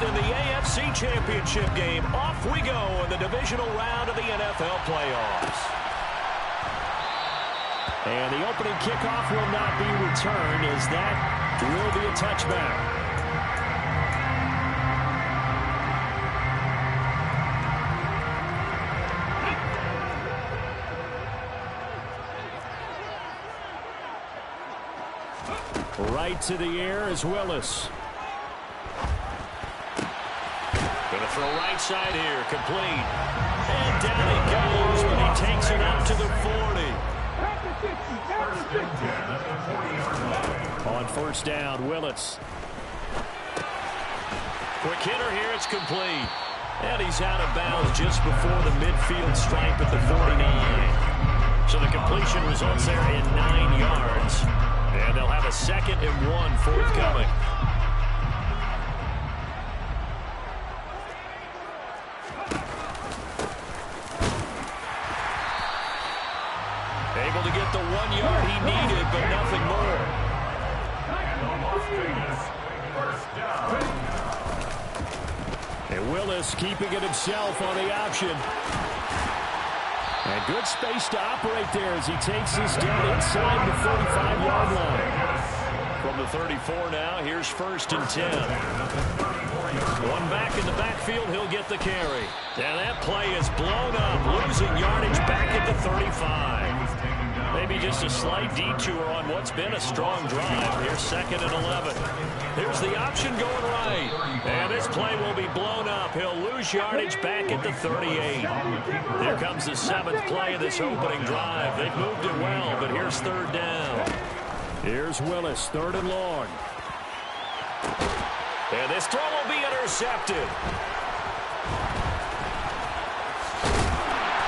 in the AFC Championship game. Off we go in the divisional round of the NFL playoffs. And the opening kickoff will not be returned, as that will be a touchback. Right to the air is Willis. Going to throw right side here, complete. And down he goes, but he takes it out to the 40. On first down, Willis. Quick hitter here, it's complete. And he's out of bounds just before the midfield stripe at the 49. So the completion results there in 9 yards. And they'll have a 2nd and 1 forthcoming. Able to get the 1 yard he needed, but nothing more. And Willis keeping it himself on the option. And good space to operate there as he takes this down inside the 45-yard line. From the 34 now, here's 1st and 10. One back in the backfield, he'll get the carry. And that play is blown up, losing yardage back at the 35. Maybe just a slight detour on what's been a strong drive. Here's 2nd and 11. Here's the option going right. And this play will be blown up. He'll lose yardage back at the 38. Here comes the 7th play of this opening drive. They've moved it well, but here's 3rd down. Here's Willis, 3rd and long. And this throw will be intercepted.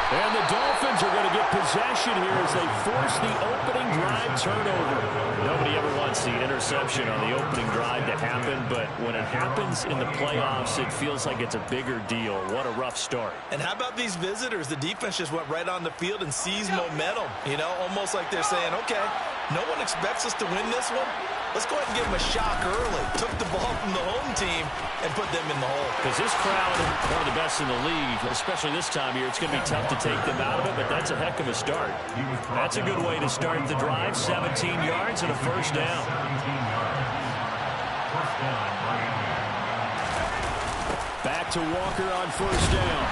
And the Dolphins are going to get possession here as they force the opening drive turnover. Nobody ever wants the interception on the opening drive to happen, but when it happens in the playoffs, it feels like it's a bigger deal. What a rough start. And how about these visitors? The defense just went right on the field and seized momentum. You know, almost like they're saying, okay, no one expects us to win this one. Let's go ahead and give them a shock early. Took the ball from the home team and put them in the hole. Because this crowd, one of the best in the league, especially this time of year, it's going to be tough to take them out of it, but that's a heck of a start. That's a good way to start the drive. 17 yards and a 1st down. Back to Walker on 1st down.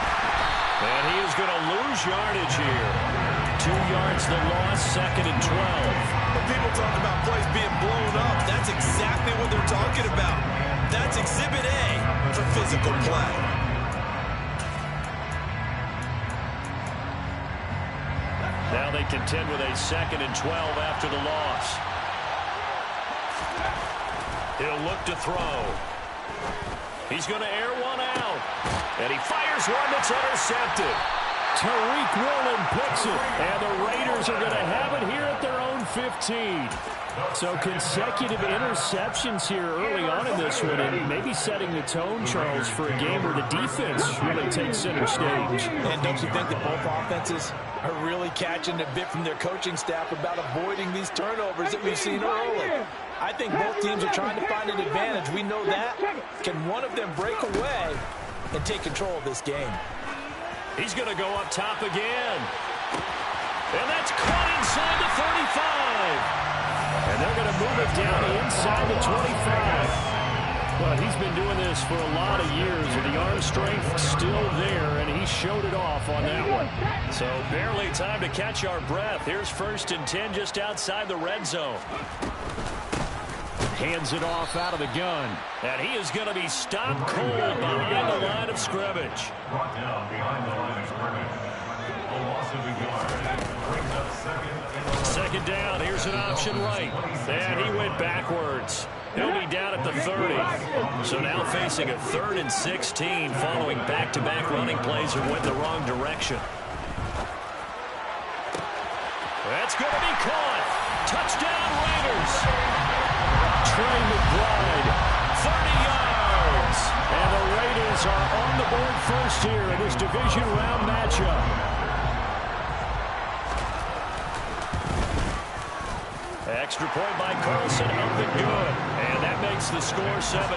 And he is going to lose yardage here. 2 yards the loss, 2nd and 12. When people talk about plays being blown up, that's exactly what they're talking about. That's Exhibit A for physical play. Now they contend with a 2nd and 12 after the loss. He'll look to throw. He's going to air one out. And he fires one that's intercepted. Tariq Woolen picks it. And the Raiders are going to have it here at their own 15. So consecutive interceptions here early on in this one, and maybe setting the tone, Charles, for a game where the defense really takes center stage. And don't you think that both offenses are really catching a bit from their coaching staff about avoiding these turnovers that we've seen early? I think both teams are trying to find an advantage. We know that. Can one of them break away and take control of this game? He's going to go up top again. And that's caught inside the 35. And they're going to move it down inside the 25. Well, he's been doing this for a lot of years, and the arm strength still there, and he showed it off on that one. So barely time to catch our breath. Here's 1st and 10 just outside the red zone. Hands it off out of the gun. And he is going to be stopped cold behind the line of scrimmage. Brought down behind the line of scrimmage. A loss of a yard. Brings up 2nd down. Here's an option right. And he went backwards. He'll be down at the 30. So now facing a 3rd and 16 following back-to-back running plays that went the wrong direction. That's going to be caught. Touchdown Raiders. Trey McBride, 30 yards. And the Raiders are on the board first here in this division round matchup. Extra point by Carlson, up and good. And that makes the score 7-0.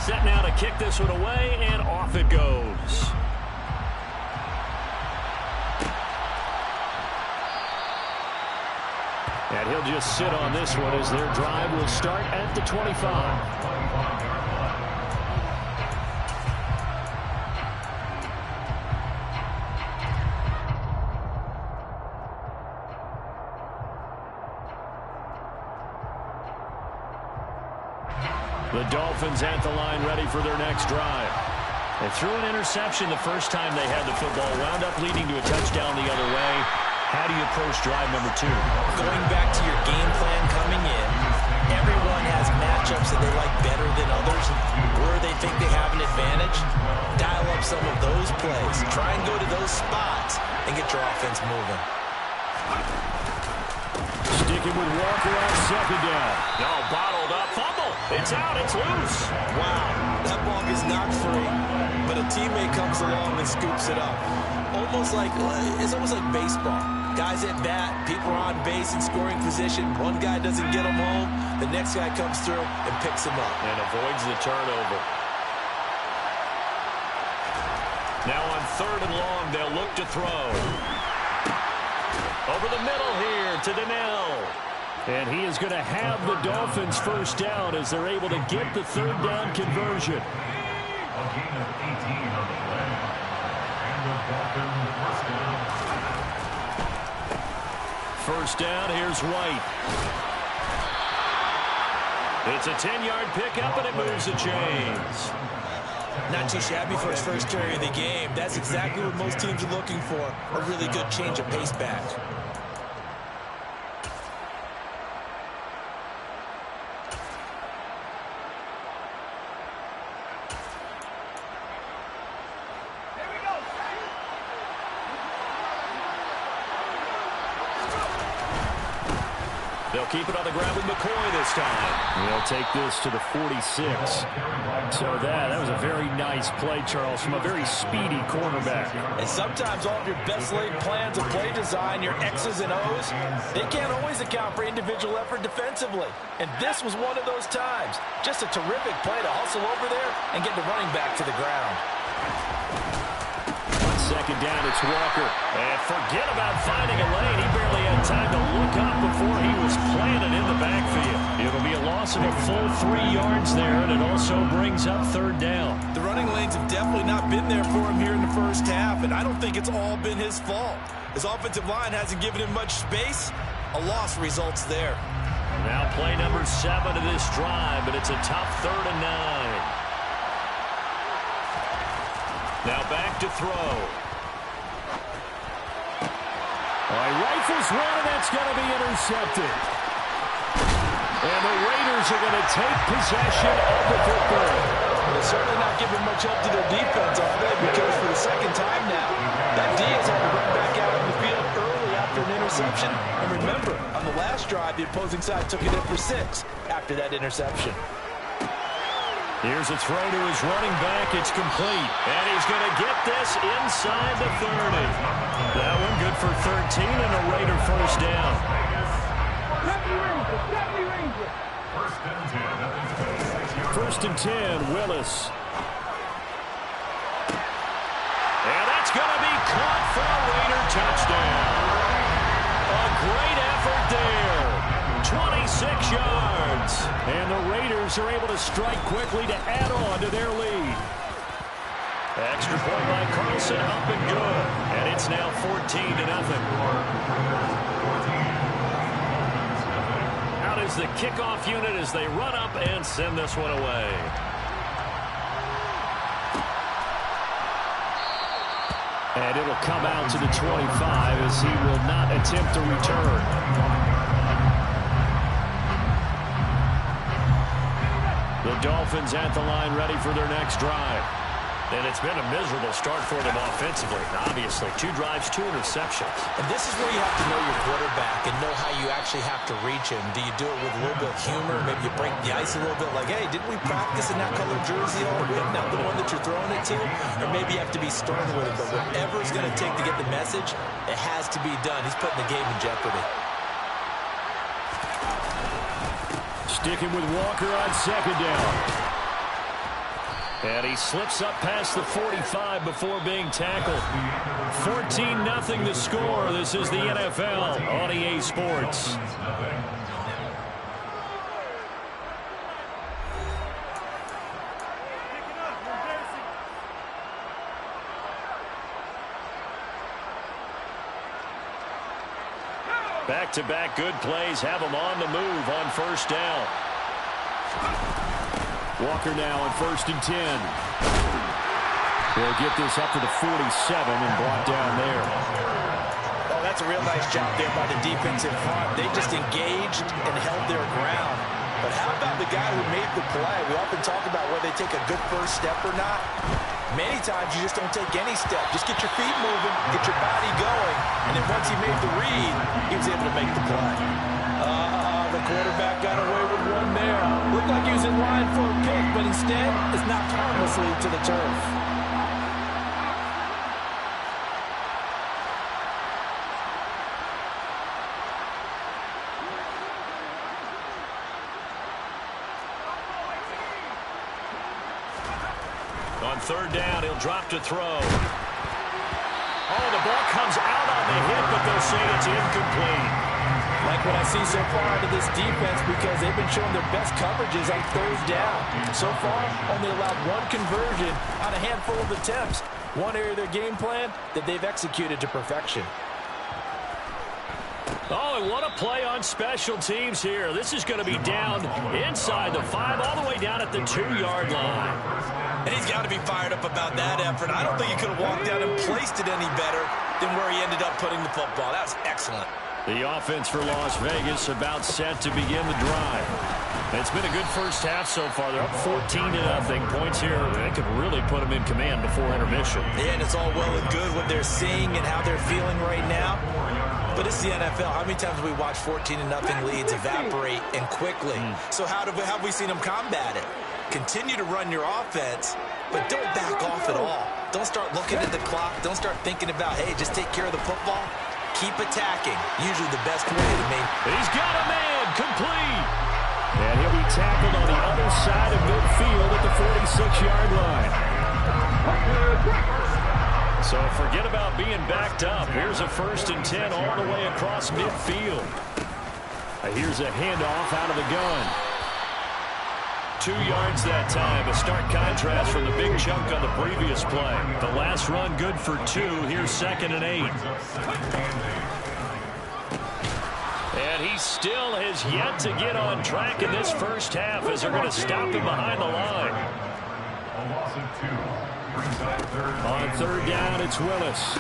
Set now to kick this one away, and off it goes. And he'll just sit on this one as their drive will start at the 25. The Dolphins at the line ready for their next drive. They threw an interception the first time they had the football, wound up leading to a touchdown the other way. How do you approach drive number 2? Going back to your game plan coming in, everyone has matchups that they like better than others. Where they think they have an advantage, dial up some of those plays. Try and go to those spots and get your offense moving. Sticking with Walker on second down. No, bottled up. Fumble. It's out. It's loose. Wow, that ball is not free, but a teammate comes along and scoops it up. It's almost like baseball. Guys at bat, people are on base in scoring position. One guy doesn't get them home. The next guy comes through and picks him up. And avoids the turnover. Now on 3rd and long, they'll look to throw. Over the middle here to Donnell. And he is going to have the Dolphins first down as they're able to get the 3rd down conversion. First down, here's White. It's a 10-yard pickup, and it moves the chains. Not too shabby for his first carry of the game. That's exactly what most teams are looking for, a really good change of pace back. They'll keep it on the ground with McCoy this time. They'll take this to the 46. So that was a very nice play, Charles, from a very speedy cornerback. And sometimes all of your best laid plans of play design, your X's and O's, they can't always account for individual effort defensively. And this was one of those times. Just a terrific play to hustle over there and get the running back to the ground. Second down, it's Walker. And forget about finding a lane. He barely had time to look up before he was planted in the backfield. It'll be a loss of a full 3 yards there, and it also brings up 3rd down. The running lanes have definitely not been there for him here in the first half, and I don't think it's all been his fault. His offensive line hasn't given him much space. A loss results there. Now play number 7 of this drive, but it's a tough 3rd and 9. Now back to throw. Rifles one, and that's going to be intercepted. And the Raiders are going to take possession of the football. They're certainly not giving much help to their defense, are they? Because for the second time now, that D has had to run back out on the field early after an interception. And remember, on the last drive, the opposing side took it in for 6 after that interception. Here's a throw to his running back. It's complete. And he's going to get this inside the 30. That one good for 13 and a Raider first down. First and 10, Willis. And that's going to be caught for a Raider touchdown. A great effort there. 26 yards. And the Raiders are able to strike quickly to add on to their lead. Extra point by Carlson, up and good. And it's now 14-0. Out is the kickoff unit as they run up and send this one away. And it'll come out to the 25 as he will not attempt to return. The Dolphins at the line ready for their next drive. And it's been a miserable start for them offensively. Obviously, 2 drives, 2 interceptions. And this is where you have to know your quarterback and know how you actually have to reach him. Do you do it with a little bit of humor? Maybe you break the ice a little bit like, hey, didn't we practice in that colored jersey all week? Not the one that you're throwing it to? Or maybe you have to be stern with it. But whatever it's going to take to get the message, it has to be done. He's putting the game in jeopardy. Sticking with Walker on second down. And he slips up past the 45 before being tackled. 14-0 the score. This is the NFL on EA Sports. Back-to-back good plays have them on the move on first down. Walker now on 1st and 10. They'll get this up to the 47 and brought down there. Oh, that's a real nice job there by the defensive front. They just engaged and held their ground. But how about the guy who made the play? We often talk about whether they take a good first step or not. Many times you just don't take any step. Just get your feet moving, get your body going, and then once he made the read, he was able to make the play. The quarterback got away with one there. Looked like he was in line for a pick, but instead it's knocked harmlessly to the turf. On 3rd down, he'll drop to throw. Oh, the ball comes out on the hit, but they'll say it's incomplete. Like what I see so far out of this defense, because they've been showing their best coverages on 3rd down. So far, only allowed one conversion on a handful of attempts. One area of their game plan that they've executed to perfection. Oh, and what a play on special teams here. This is going to be down inside the 5, all the way down at the 2-yard line. And he's got to be fired up about that effort. I don't think he could have walked down and placed it any better than where he ended up putting the football. That was excellent. The offense for Las Vegas about set to begin the drive. It's been a good first half so far. They're up 14-0. Points here, they could really put them in command before intermission. Yeah, and it's all well and good what they're seeing and how they're feeling right now. But it's the NFL. How many times have we watched 14-0 leads evaporate and quickly? So how have we seen them combat it? Continue to run your offense, but don't back off at all. Don't start looking at the clock. Don't start thinking about, hey, just take care of the football. Keep attacking. Usually the best way to make. He's got a man complete. And he'll be tackled on the other side of midfield at the 46-yard line. So forget about being backed up. Here's a 1st and 10 all the way across midfield. Here's a handoff out of the gun. 2 yards that time. A stark contrast from the big chunk on the previous play. The last run good for 2. Here's 2nd and 8. And he still has yet to get on track in this first half as they're going to stop him behind the line. On 3rd down, it's Willis.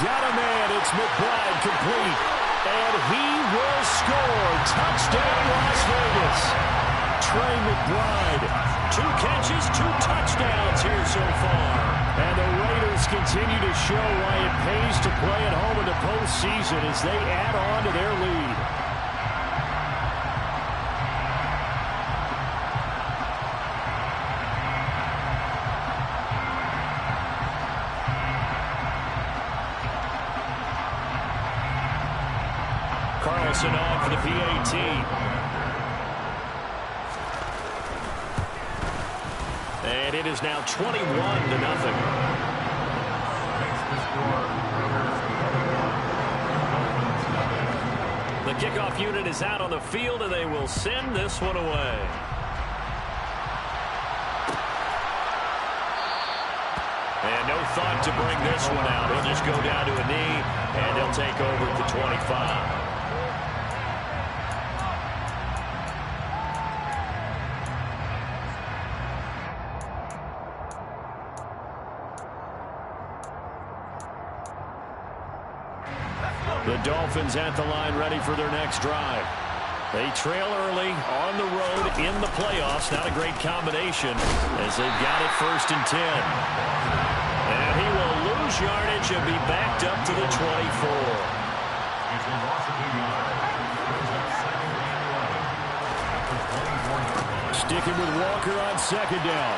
Got a man. It's McBride complete. And he will score. Touchdown, Las Vegas. Trey McBride, 2 catches, 2 touchdowns here so far. And the Raiders continue to show why it pays to play at home in the postseason as they add on to their lead. Carlson on for the PAT. And it is now 21-0. The kickoff unit is out on the field, and they will send this one away. And no thought to bring this one out. He'll just go down to a knee, and he'll take over at the 25. The Dolphins at the line ready for their next drive. They trail early on the road in the playoffs. Not a great combination as they've got it 1st and 10. And he will lose yardage and be backed up to the 24. Sticking with Walker on 2nd down.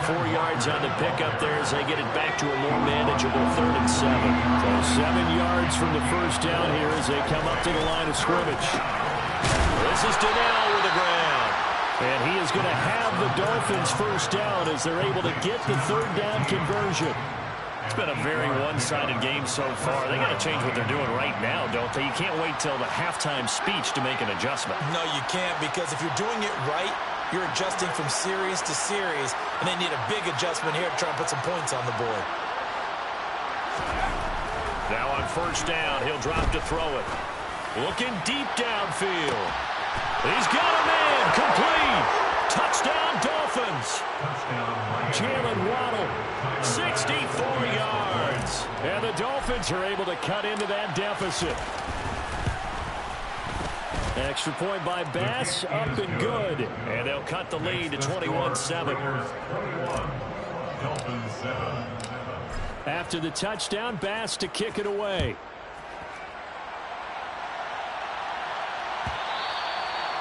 4 yards on the pickup there as they get it back to a more manageable 3rd and 7. So 7 yards from the first down here as they come up to the line of scrimmage. This is Donnell with the ground. And he is is going to have the Dolphins first down as they're able to get the third down conversion. It's been a very one-sided game so far. They got to change what they're doing right now, don't they? You can't wait till the halftime speech to make an adjustment. No, you can't, because if you're doing it right, you're adjusting from series to series, and they need a big adjustment here to try and put some points on the board. Now on first down, he'll drop to throw it. Looking deep downfield. He's got a man. Complete. Touchdown, Dolphins. Jalen Waddle, 64 yards. And the Dolphins are able to cut into that deficit. Extra point by Bass, up and good. And they'll cut the lead to 21-7. After the touchdown, Bass to kick it away.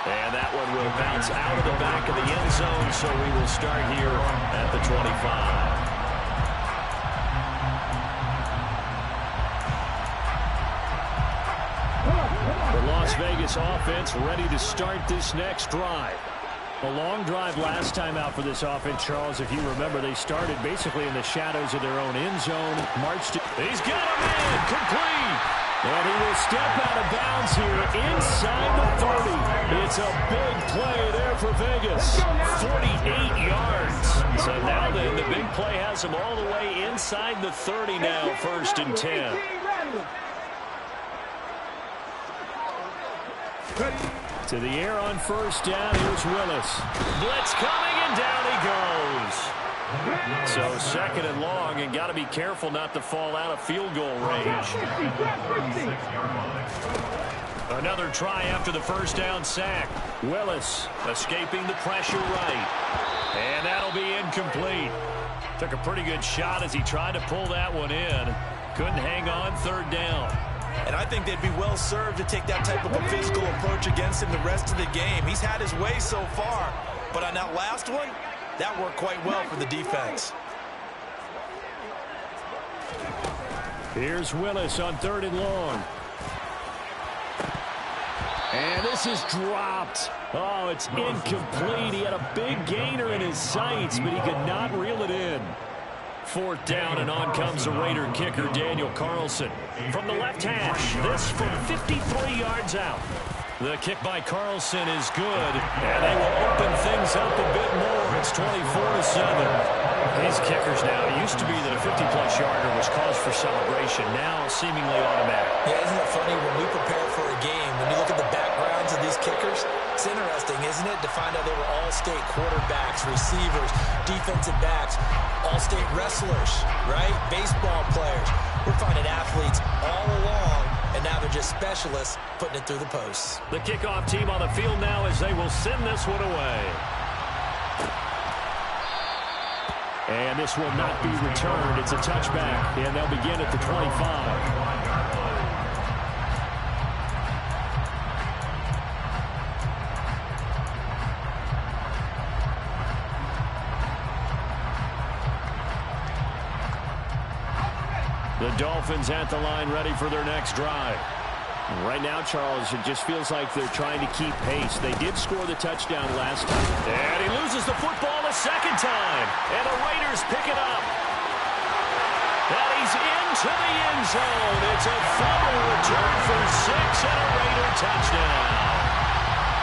And that one will bounce out of the back of the end zone, so we will start here at the 25. The Las Vegas offense ready to start this next drive. A long drive last time out for this offense, Charles. If you remember, they started basically in the shadows of their own end zone. He's got a man, complete. And he will step out of bounds here inside the 30. It's a big play there for Vegas. 48 yards. So now then, the big play has him all the way inside the 30 now, 1st and 10. To the air on first down. Here's Willis. Blitz coming, and down he goes. So 2nd and long, and got to be careful not to fall out of field goal range. Another try after the first down sack. Willis escaping the pressure right. And that'll be incomplete. Took a pretty good shot as he tried to pull that one in. Couldn't hang on 3rd down. And I think they'd be well served to take that type of a physical approach against him the rest of the game. He's had his way so far, but on that last one, that worked quite well for the defense. Here's Willis on 3rd and long. And this is dropped. Oh, it's incomplete. He had a big gainer in his sights, but he could not reel it in. 4th down, and on comes the Raider kicker, Daniel Carlson. From the left hash, this from 53 yards out. The kick by Carlson is good, and they will open things up a bit more. It's 24-7. These kickers now, it used to be that a 50-plus yarder was cause for celebration. Now, seemingly automatic. Yeah, isn't it funny when we prepare for a game, when you look at the backgrounds of these kickers, it's interesting, isn't it, to find out they were all-state quarterbacks, receivers, defensive backs, all-state wrestlers, right? Baseball players. We're finding athletes all along, and now they're just specialists putting it through the posts. The kickoff team on the field now as they will send this one away. And this will not be returned. It's a touchback, and they'll begin at the 25. The Dolphins at the line ready for their next drive. Right now, Charles, it just feels like they're trying to keep pace. They did score the touchdown last time. And he loses the football a second time. And the Raiders pick it up. And he's into the end zone. It's a fumble return for 6 and a Raider touchdown.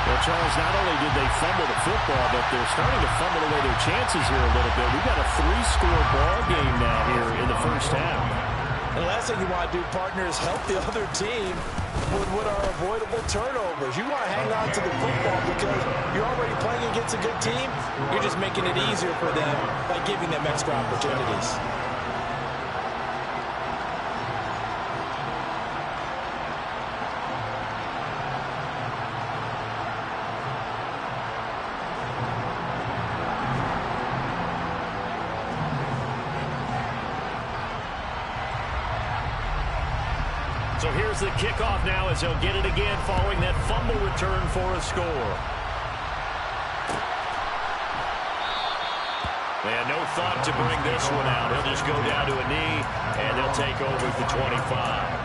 Well, Charles, not only did they fumble the football, but they're starting to fumble away their chances here a little bit. We've got a 3-score ball game now here in the first half. The last thing you want to do, partner, is help the other team with what are avoidable turnovers. You want to hang on to the football because you're already playing against a good team. You're just making it easier for them by giving them extra opportunities. So here's the kickoff now as they'll get it again following that fumble return for a score. And no thought to bring this one out. He'll just go down to a knee, and they'll take over at the 25.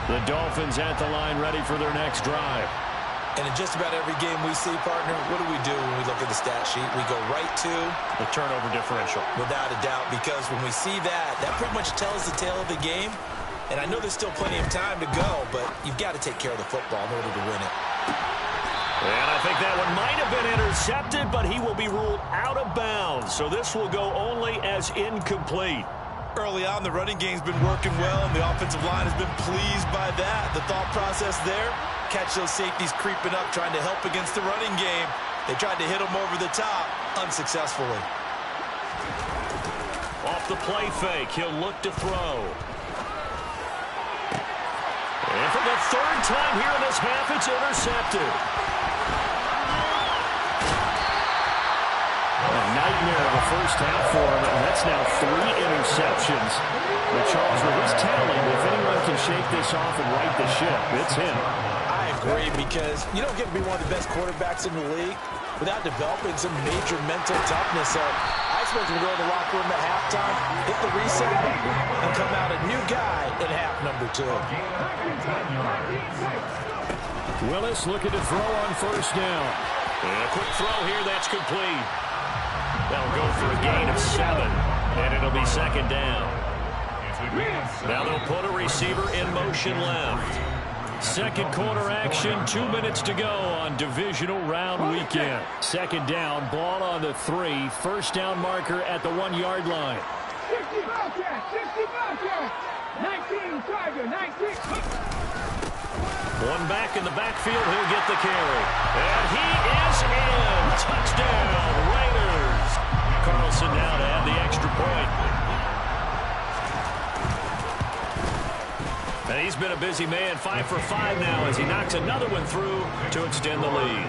The Dolphins at the line ready for their next drive. And in just about every game we see, partner, what do we do when we look at the stat sheet? We go right to the turnover differential. Without a doubt, because when we see that, that pretty much tells the tale of the game. And I know there's still plenty of time to go, but you've got to take care of the football in order to win it. And I think that one might have been intercepted, but he will be ruled out of bounds. So this will go only as incomplete. Early on, the running game's been working well, and the offensive line has been pleased by that. The thought process there, catch those safeties creeping up, trying to help against the running game. They tried to hit them over the top, unsuccessfully. Off the play fake, he'll look to throw. And for the third time here in this half, it's intercepted. A nightmare of a first half for him, and that's now 3 interceptions. But Charles, with his talent, if anyone can shake this off and right the ship, it's him. I agree, because you don't get to be one of the best quarterbacks in the league without developing some major mental toughness. So I expect him to go to the locker room at halftime, hit the reset button, and come out a new guy in half number 2. Willis looking to throw on first down. And a quick throw here, that's complete. That'll go for a gain of 7, and it'll be second down. Now they'll put a receiver in motion left. Second quarter action, 2 minutes to go on divisional round weekend. Second down, ball on the 3, first down marker at the 1-yard line. 60 Bobcat, 60 Bobcat, 19 Tiger, 19. One back in the backfield, he'll get the carry. And he is in. Touchdown, Raiders. Carlson now to add the extra point. And he's been a busy man, 5 for 5 now as he knocks another one through to extend the lead.